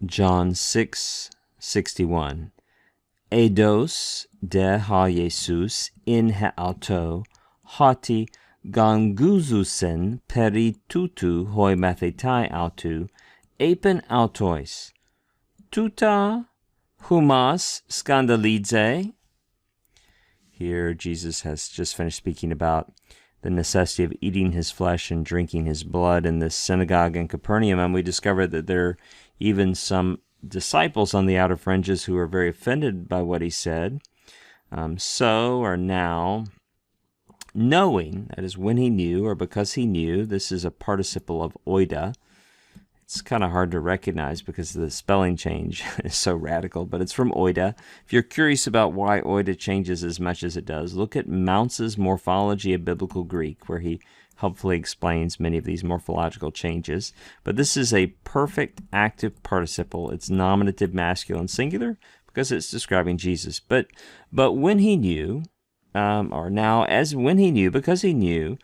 John 6:61. Eidos de ha Jesus in he auto, hoti ganguzusen peri tutu hoi mathetai autu, apen autois. Tuta humas scandalize. Here Jesus has just finished speaking about the necessity of eating his flesh and drinking his blood in this synagogue in Capernaum, and we discover that there are even some disciples on the outer fringes who are very offended by what he said. So or now, knowing, that is when he knew or because he knew, this is a participle of oida. It's kind of hard to recognize because the spelling change is so radical, but it's from oida. If you're curious about why oida changes as much as it does, look at Mounce's Morphology of Biblical Greek, where he helpfully explains many of these morphological changes. But this is a perfect active participle. It's nominative masculine singular because it's describing Jesus. But when he knew, or now as when he knew, because he knew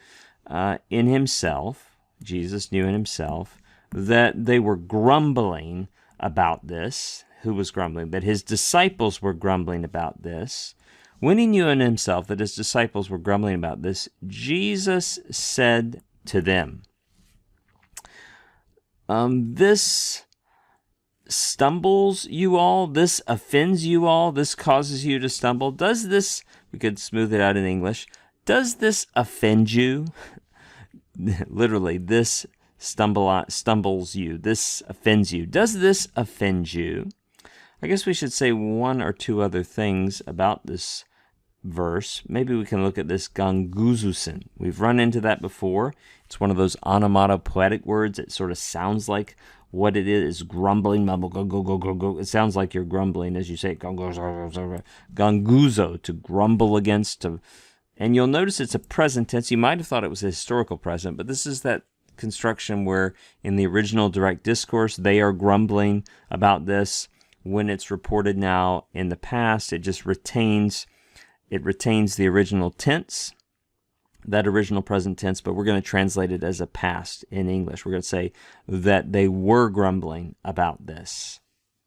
in himself, Jesus knew in himself, that they were grumbling about this. Who was grumbling? That his disciples were grumbling about this. When he knew in himself that his disciples were grumbling about this, Jesus said to them, this stumbles you all, this offends you all, this causes you to stumble. Does this, we could smooth it out in English, does this offend you? Literally, this stumbles you, this offends you. Does this offend you? I guess we should say one or two other things about this verse. Maybe we can look at this ganguzusen. We've run into that before. It's one of those onomatopoetic words. It sort of sounds like what it is, grumbling, mumble, go, go, go, go, go. It sounds like you're grumbling as you say ganguzo, to grumble against. And you'll notice it's a present tense. You might have thought it was a historical present, but this is that construction where in the original direct discourse they are grumbling about this. When it's reported now in the past, it just retains the original tense, that original present tense, but we're going to translate it as a past in English. We're going to say that they were grumbling about this.